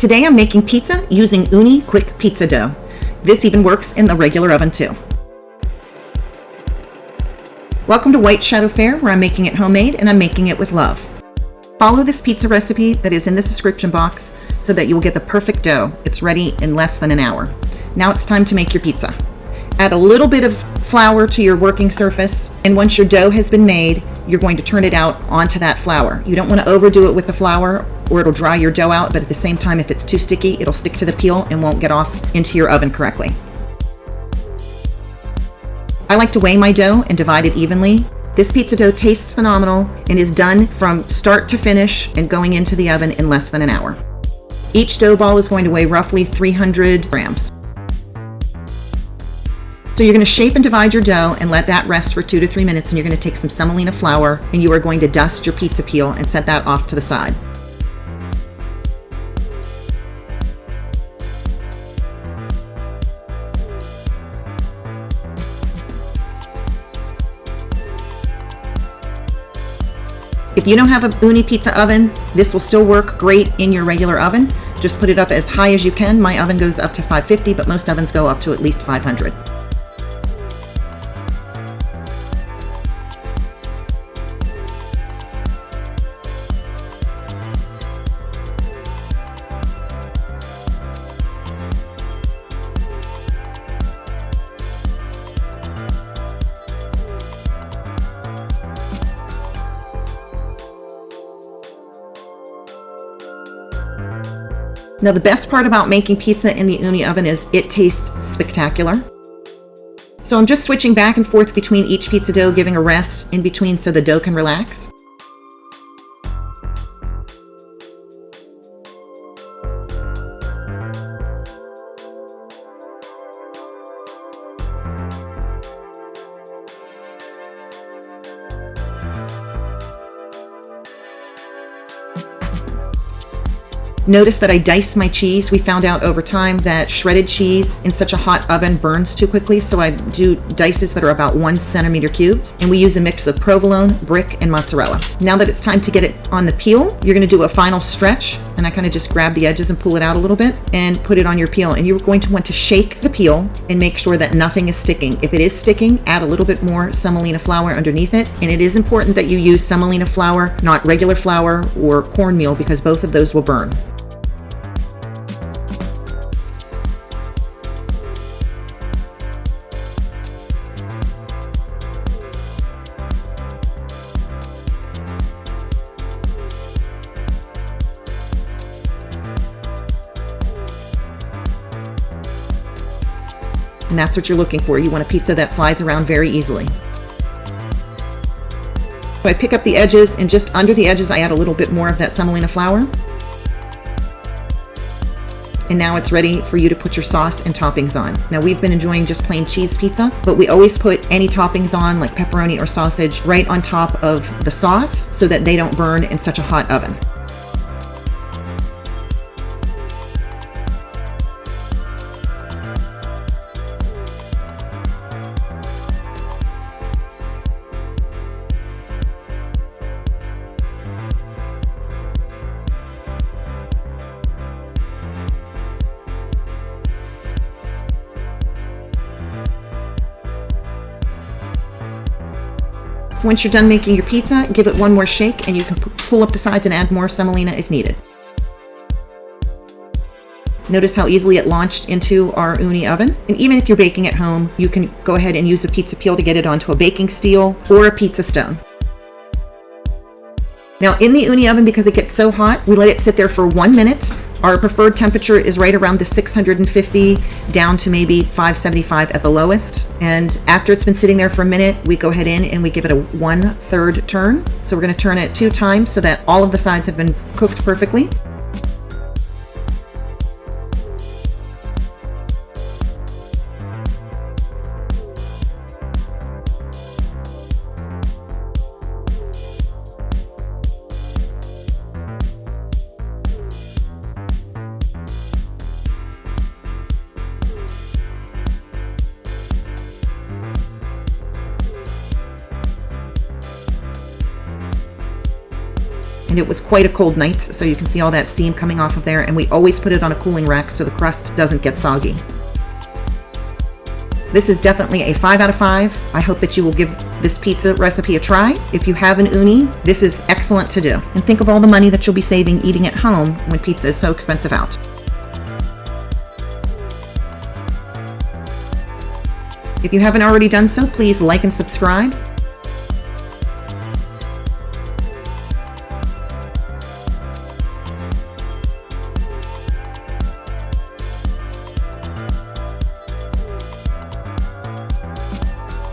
Today I'm making pizza using Ooni quick pizza dough. This even works in the regular oven too. Welcome to White Shadow Fare, where I'm making it homemade and I'm making it with love. Follow this pizza recipe that is in the description box so that you will get the perfect dough. It's ready in less than an hour. Now it's time to make your pizza. Add a little bit of flour to your working surface, and once your dough has been made, you're going to turn it out onto that flour. You don't want to overdo it with the flour or it'll dry your dough out, but at the same time, if it's too sticky, it'll stick to the peel and won't get off into your oven correctly. I like to weigh my dough and divide it evenly. This pizza dough tastes phenomenal and is done from start to finish and going into the oven in less than an hour. Each dough ball is going to weigh roughly 300 grams. So you're going to shape and divide your dough and let that rest for 2 to 3 minutes, and you're going to take some semolina flour and you are going to dust your pizza peel and set that off to the side. If you don't have an Ooni pizza oven, this will still work great in your regular oven. Just put it up as high as you can. My oven goes up to 550, but most ovens go up to at least 500. Now the best part about making pizza in the Ooni oven is it tastes spectacular. So I'm just switching back and forth between each pizza dough, giving a rest in between so the dough can relax. Notice that I diced my cheese. We found out over time that shredded cheese in such a hot oven burns too quickly, so I do dices that are about 1 centimeter cubes, and we use a mix of provolone, brick, and mozzarella. Now that it's time to get it on the peel, you're going to do a final stretch, and I kind of just grab the edges and pull it out a little bit and put it on your peel, and you're going to want to shake the peel and make sure that nothing is sticking. If it is sticking, add a little bit more semolina flour underneath it, and it is important that you use semolina flour, not regular flour or cornmeal, because both of those will burn. And that's what you're looking for. You want a pizza that slides around very easily. So I pick up the edges, and just under the edges I add a little bit more of that semolina flour. And now it's ready for you to put your sauce and toppings on. Now we've been enjoying just plain cheese pizza, but we always put any toppings on, like pepperoni or sausage, right on top of the sauce so that they don't burn in such a hot oven. Once you're done making your pizza, give it one more shake, and you can pull up the sides and add more semolina if needed. Notice how easily it launched into our Ooni oven. And even if you're baking at home, you can go ahead and use a pizza peel to get it onto a baking steel or a pizza stone. Now in the Ooni oven, because it gets so hot, we let it sit there for 1 minute. Our preferred temperature is right around the 650 down to maybe 575 at the lowest. And after it's been sitting there for a minute, we go ahead in and we give it a 1/3 turn. So we're going to turn it 2 times so that all of the sides have been cooked perfectly. and it was quite a cold night, so you can see all that steam coming off of there, and we always put it on a cooling rack so the crust doesn't get soggy. This is definitely a 5 out of 5. I hope that you will give this pizza recipe a try. If you have an Ooni, this is excellent to do. And think of all the money that you'll be saving eating at home when pizza is so expensive out. If you haven't already done so, please like and subscribe.